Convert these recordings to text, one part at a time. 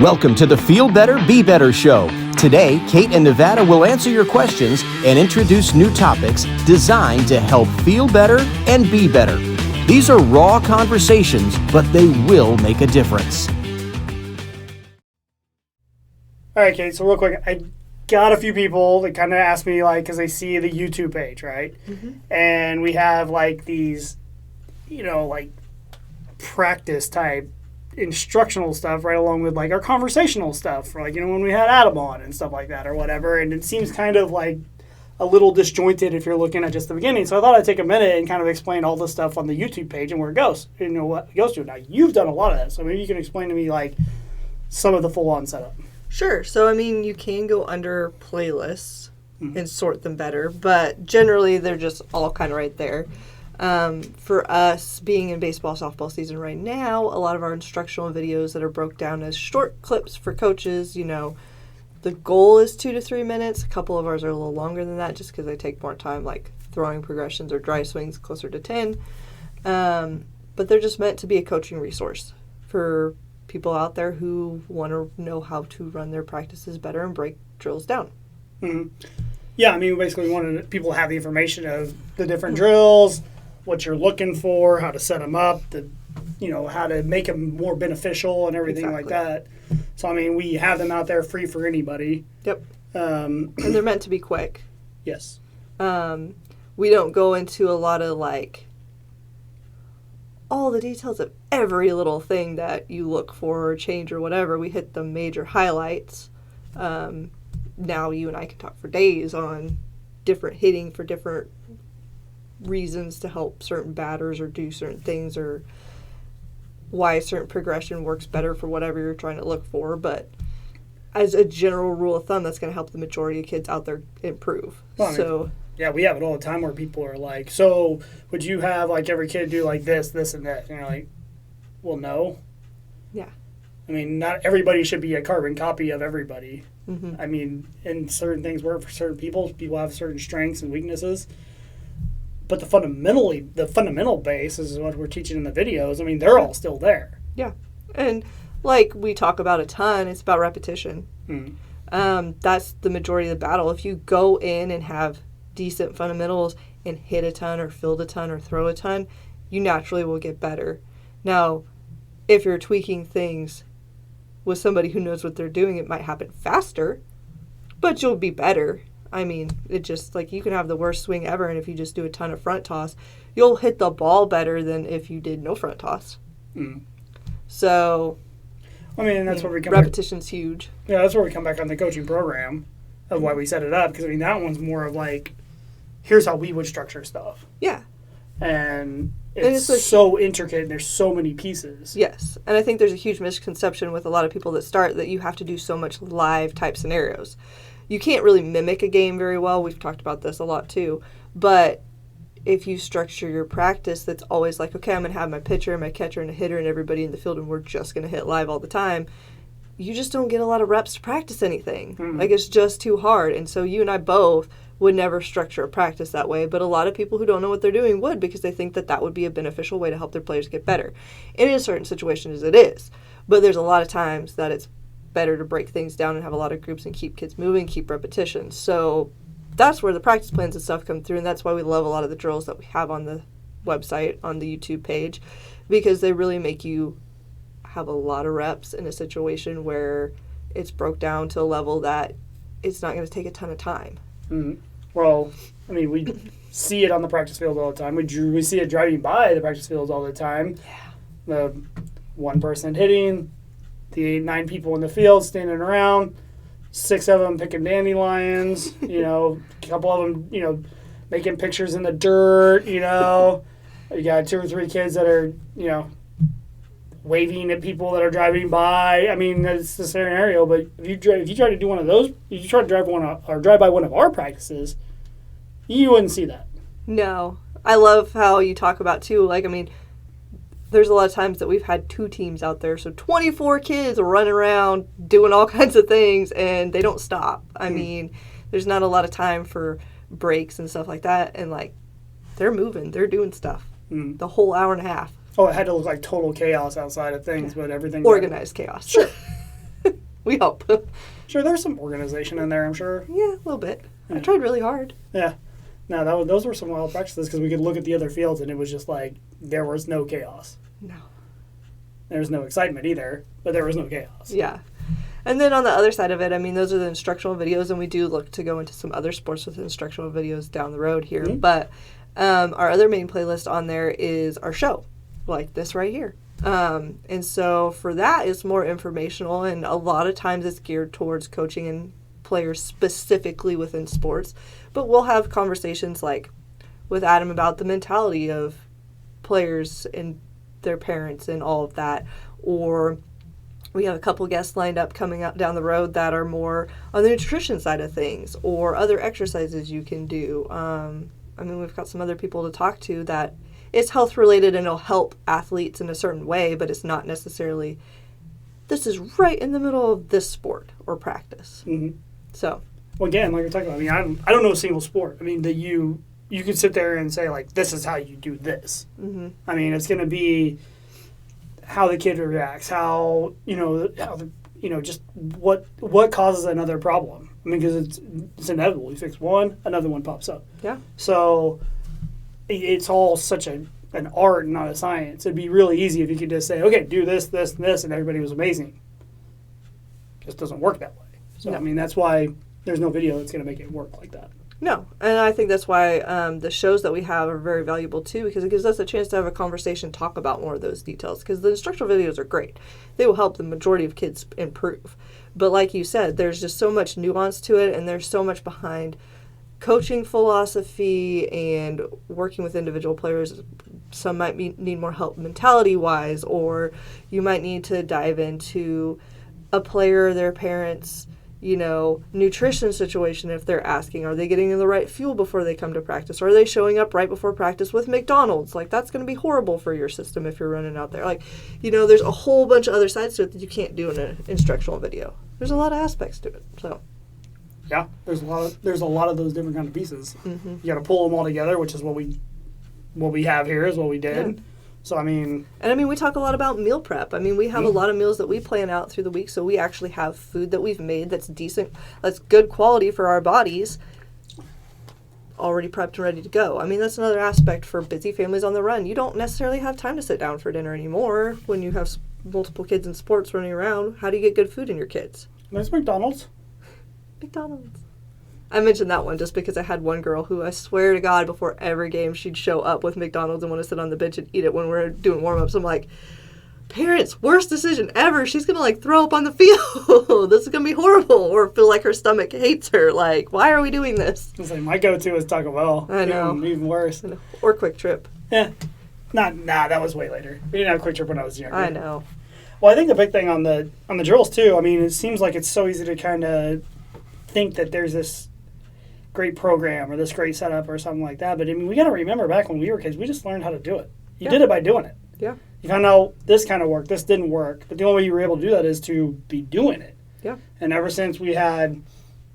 Welcome to the Feel Better, Be Better show. Today, Kate and Nevada will answer your questions and introduce new topics designed to help feel better and be better. These are raw conversations, but they will make a difference. All right, Kate, so real quick, I got a few people that kind of ask me, like, because they see the YouTube page, right? Mm-hmm. And we have, like, these, like, practice type instructional stuff right along with, like, our conversational stuff, like, when we had Adam on and stuff like that or whatever. And it seems kind of, like, a little disjointed if you're looking at just the beginning. So I thought I'd take a minute and kind of explain all the stuff on the YouTube page and where it goes, what it goes to. Now, you've done a lot of that, so maybe you can explain to me, like, some of the full-on setup. Sure. So, you can go under playlists and sort them better, but generally they're just all kind of right there. For us, being in baseball, softball season right now, a lot of our instructional videos that are broke down as short clips for coaches, the goal is 2 to 3 minutes. A couple of ours are a little longer than that just because they take more time, like throwing progressions or dry swings closer to 10. But they're just meant to be a coaching resource for people out there who want to know how to run their practices better and break drills down. Mm-hmm. Yeah, basically we wanted people to have the information of the different drills, what you're looking for, how to set them up, how to make them more beneficial and everything like that. So, we have them out there free for anybody. Yep. And they're meant to be quick. Yes. We don't go into a lot of, all the details of every little thing that you look for or change or whatever. We hit the major highlights. Now you and I can talk for days on different hitting for different reasons to help certain batters or do certain things or why a certain progression works better for whatever you're trying to look for. But as a general rule of thumb, that's going to help the majority of kids out there improve. Well, yeah, we have it all the time where people are like, so would you have, every kid do, this, and that? And you're like, well, no. Yeah. Not everybody should be a carbon copy of everybody. Mm-hmm. And certain things work for certain people. People have certain strengths and weaknesses. But the fundamental base is what we're teaching in the videos. They're all still there. Yeah. And like we talk about a ton, it's about repetition. Mm-hmm. That's the majority of the battle. If you go in and have decent fundamentals and hit a ton or field a ton or throw a ton, you naturally will get better. Now, if you're tweaking things with somebody who knows what they're doing, it might happen faster, but you'll be better. It just, you can have the worst swing ever, and if you just do a ton of front toss, you'll hit the ball better than if you did no front toss. Mm. So, that's where we come repetition's huge. Yeah, that's where we come back on the coaching program of why we set it up, because, that one's more of, here's how we would structure stuff. Yeah. And it's so intricate, and there's so many pieces. Yes, and I think there's a huge misconception with a lot of people that start that you have to do so much live type scenarios. You can't really mimic a game very well. We've talked about this a lot too. But if you structure your practice that's always okay, I'm going to have my pitcher and my catcher and a hitter and everybody in the field and we're just going to hit live all the time, you just don't get a lot of reps to practice anything. Mm-hmm. It's just too hard. And so you and I both would never structure a practice that way. But a lot of people who don't know what they're doing would, because they think that would be a beneficial way to help their players get better. And in certain situations it is. But there's a lot of times that it's better to break things down and have a lot of groups and keep kids moving, keep repetition. So that's where the practice plans and stuff come through, and that's why we love a lot of the drills that we have on the website, on the YouTube page, because they really make you have a lot of reps in a situation where it's broke down to a level that it's not going to take a ton of time. Mm-hmm. Well, we see it on the practice field all the time. We see it driving by the practice fields all the time. Yeah. The one person hitting, the 9 people in the field standing around, 6 of them picking dandelions, a couple of them, making pictures in the dirt, You got 2 or 3 kids that are, waving at people that are driving by. That's the scenario. But if you try to do one of those, if you try to drive by one of our practices, you wouldn't see that. No. I love how you talk about, too, there's a lot of times that we've had 2 teams out there, so 24 kids running around doing all kinds of things, and they don't stop. There's not a lot of time for breaks and stuff like that, and they're moving, they're doing stuff the whole hour and a half. Oh, it had to look like total chaos outside of things, but everything... Organized chaos. Sure. We hope. Sure, there's some organization in there, I'm sure. Yeah, a little bit. I Yeah. tried really hard. Yeah. No, those were some wild practices because we could look at the other fields and it was just like there was no chaos. No. There was no excitement either, but there was no chaos. Yeah. And then on the other side of it, I mean, those are the instructional videos, and we do look to go into some other sports with instructional videos down the road here. Mhm. But our other main playlist on there is our show, like this right here. And so for that, it's more informational, and a lot of times it's geared towards coaching and players specifically within sports. But we'll have conversations like with Adam about the mentality of players and their parents and all of that, or we have a couple guests lined up coming up down the road that are more on the nutrition side of things, or other exercises you can do. I mean, we've got some other people to talk to that it's health related and it'll help athletes in a certain way, but it's not necessarily, this is right in the middle of this sport or practice. Mm-hmm. So, Well, again, like we're talking about, I mean, I don't know a single sport. I mean, that you can sit there and say, like, this is how you do this. mm-hmm. I mean, it's going to be how the kid reacts, how just what causes another problem. I mean, because it's inevitable. You fix one, another one pops up. Yeah. So it's all such an art, not a science. It'd be really easy if you could just say, okay, do this, this, and this, and everybody was amazing. It just doesn't work that way. So, No. I mean, that's why there's no video that's going to make it work like that. No, and I think that's why the shows that we have are very valuable too, because it gives us a chance to have a conversation, talk about more of those details, because the instructional videos are great. They will help the majority of kids improve. But like you said, there's just so much nuance to it, and there's so much behind coaching philosophy and working with individual players. Some might need more help mentality-wise, or you might need to dive into a player, their parents' nutrition situation. If they're asking, are they getting the right fuel before they come to practice? Or are they showing up right before practice with McDonald's? Like, that's going to be horrible for your system if you're running out there. Like, there's a whole bunch of other sides to it that you can't do in an instructional video. There's a lot of aspects to it. So, Yeah, there's a lot of those different kind of pieces. mm-hmm. You got to pull them all together, which is what we have here is what we did. Yeah. So I mean, we talk a lot about meal prep. I mean, we have a lot of meals that we plan out through the week, so we actually have food that we've made that's decent, that's good quality for our bodies, already prepped and ready to go. I mean, that's another aspect for busy families on the run. You don't necessarily have time to sit down for dinner anymore when you have multiple kids in sports running around. How do you get good food in your kids? there's McDonald's. McDonald's. I mentioned that one just because I had one girl who, I swear to God, before every game she'd show up with McDonald's and want to sit on the bench and eat it when we're doing warm-ups. I'm like, parents, worst decision ever. She's going to, throw up on the field. This is going to be horrible. Or feel like her stomach hates her. Like, why are we doing this? It's like my go-to is Taco Bell. I know. Even worse. Or Quick Trip. Yeah. That was way later. We didn't have Quick Trip when I was younger. I know. Well, I think the big thing on the drills, too, I mean, it seems like it's so easy to kind of think that there's this great program or this great setup or something like that. But, I mean, we got to remember back when we were kids, we just learned how to do it. You did it by doing it. Yeah. You found out this kind of worked, this didn't work. But the only way you were able to do that is to be doing it. Yeah. And ever since we had,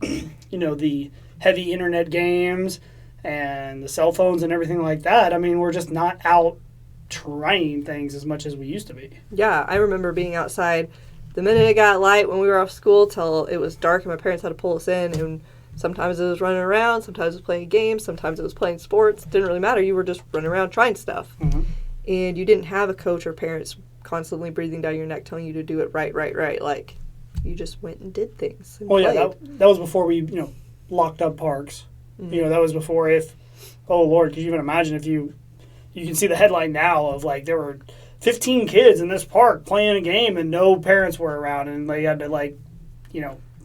the heavy internet games and the cell phones and everything like that, I mean, we're just not out trying things as much as we used to be. Yeah, I remember being outside the minute it got light when we were off school till it was dark and my parents had to pull us in, and sometimes it was running around, sometimes it was playing games, sometimes it was playing sports. It didn't really matter. You were just running around trying stuff. Mm-hmm. And you didn't have a coach or parents constantly breathing down your neck telling you to do it right. Like, you just went and did things and Well, played. yeah, that was before we, locked up parks. Mm-hmm. That was before oh, Lord, could you even imagine if you can see the headline now of, there were 15 kids in this park playing a game and no parents were around and they had to,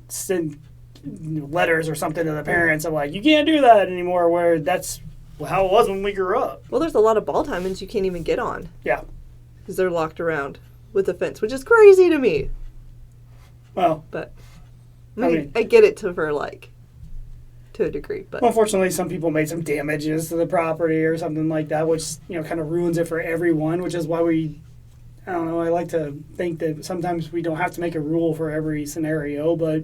send letters or something to the parents of, you can't do that anymore, where that's how it was when we grew up. Well, there's a lot of ball diamonds you can't even get on Yeah. because they're locked around with a fence, which is crazy to me. Well, But I mean- I get it to a degree, but unfortunately, some people made some damages to the property or something like that, which, kind of ruins it for everyone, which is why I don't know, I like to think that sometimes we don't have to make a rule for every scenario, but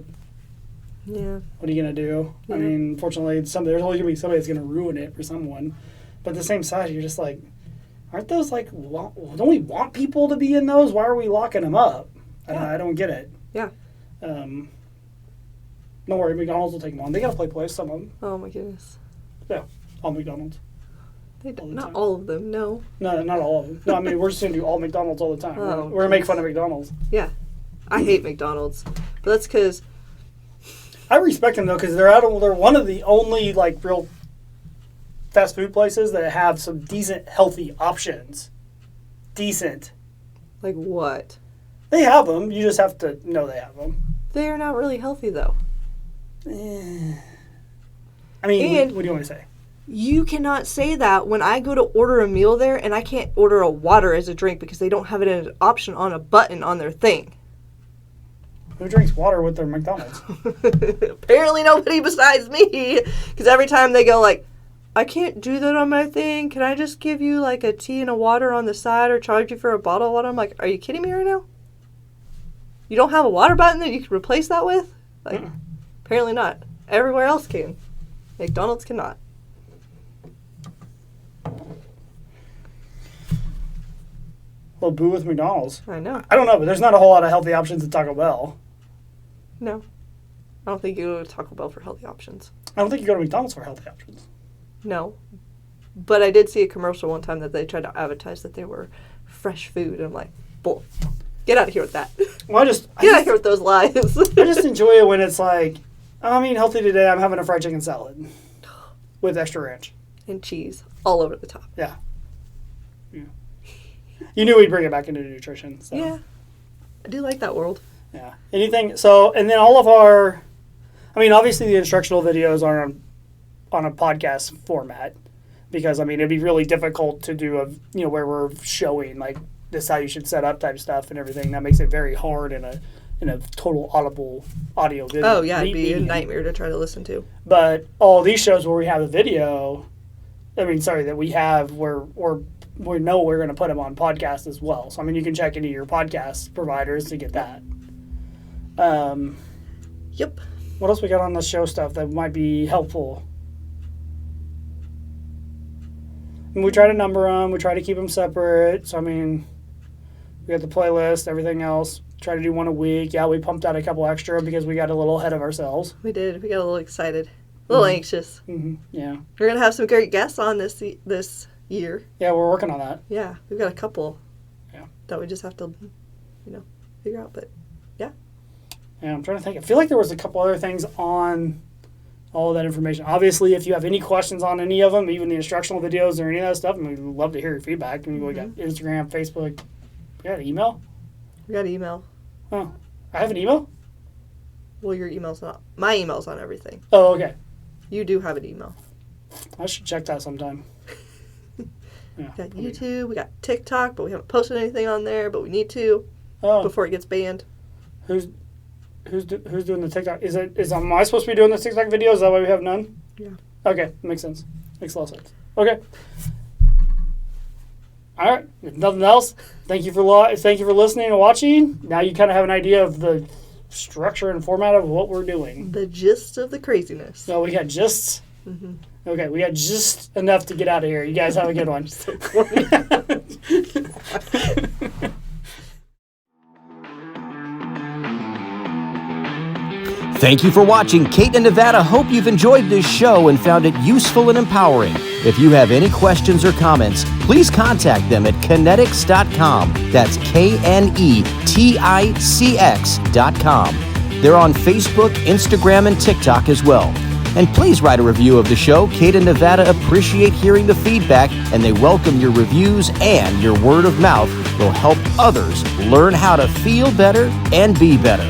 yeah. what are you going to do? Yeah. I mean, unfortunately, there's always going to be somebody that's going to ruin it for someone. But at the same side, you're just like, aren't those don't we want people to be in those? Why are we locking them up? Yeah. I don't get it. Yeah. Don't worry, McDonald's will take them on. They got a play place, some of them. Oh my goodness. Yeah, all McDonald's. They All the not time. all of them, no. No, not all of them. No, I mean, we're just going to do all McDonald's all the time. Oh, We're going to make fun of McDonald's. Yeah. I hate McDonald's. But that's because, I respect them, though, because they're one of the only, like, real fast food places that have some decent, healthy options. Decent. like, what? They have them. You just have to know they have them. They are not really healthy, though. I mean, And- what do you want to say? You cannot say that when I go to order a meal there and I can't order a water as a drink because they don't have it as an option on a button on their thing. Who drinks water with their McDonald's? Apparently nobody besides me. Because every time they go like, I can't do that on my thing. Can I just give you like a tea and a water on the side or charge you for a bottle of water? I'm like, are you kidding me right now? You don't have a water button that you can replace that with? Like, apparently not. Everywhere else can. McDonald's cannot. Well, boo with McDonald's. I know. I don't know, but there's not a whole lot of healthy options at Taco Bell. No. I don't think you go to Taco Bell for healthy options. I don't think you go to McDonald's for healthy options. No. But I did see a commercial one time that they tried to advertise that they were fresh food. And I'm like, bull. Get out of here with that. Well, I Get out of here with those lies. I just enjoy it when it's like, oh, I'm eating healthy today. I'm having a fried chicken salad with extra ranch. And cheese all over the top. Yeah. You knew we'd bring it back into nutrition. So. Yeah. I do like that world. Yeah. Anything. So, and then all of our, I mean, obviously the instructional videos are on a podcast format because, I mean, it'd be really difficult to do where we're showing like this is how you should set up type stuff and everything. That makes it very hard in a total audible audio video. Oh, yeah. It'd be a nightmare to try to listen to. But all these shows where we have a video, that we have where we know we're going to put them on podcast as well. So, I mean, you can check into your podcast providers to get that. Yep. What else we got on the show stuff that might be helpful? And we try to number them. We try to keep them separate. So, I mean, we got the playlist, everything else. Try to do one a week. Yeah, we pumped out a couple extra because we got a little ahead of ourselves. We did. We got a little excited. A little anxious. Mm-hmm. Yeah. We're going to have some great guests on this year. Yeah, we're working on that. Yeah. We've got a couple. Yeah. That we just have to, figure out. But, yeah. Yeah, I'm trying to think. I feel like there was a couple other things on all of that information. Obviously, if you have any questions on any of them, even the instructional videos or any of that stuff, we'd love to hear your feedback. I mean, we got Instagram, Facebook. We got an email? We got email. Oh, I have an email? Well, your email's not. My email's on everything. Oh, okay. You do have an email. I should check that sometime. Yeah. We got YouTube. We got TikTok, but we haven't posted anything on there, but we need to Oh, before it gets banned. who's doing the TikTok? Am I supposed to be doing the TikTok videos? Is that why we have none? Yeah. Okay, makes sense. Makes a lot of sense. Okay. All right. If nothing else, thank you for listening and watching. Now you kind of have an idea of the structure and format of what we're doing. The gist of the craziness. So we got just. Okay, we got just enough to get out of here. You guys have a good one. Thank you for watching Kate and Nevada. Hope you've enjoyed this show and found it useful and empowering. If you have any questions or comments, please contact them at Kinetics.com. That's KNETICX.com. They're on Facebook, Instagram, and TikTok as well. And please write a review of the show. Kate and Nevada appreciate hearing the feedback, and they welcome your reviews, and your word of mouth will help others learn how to feel better and be better.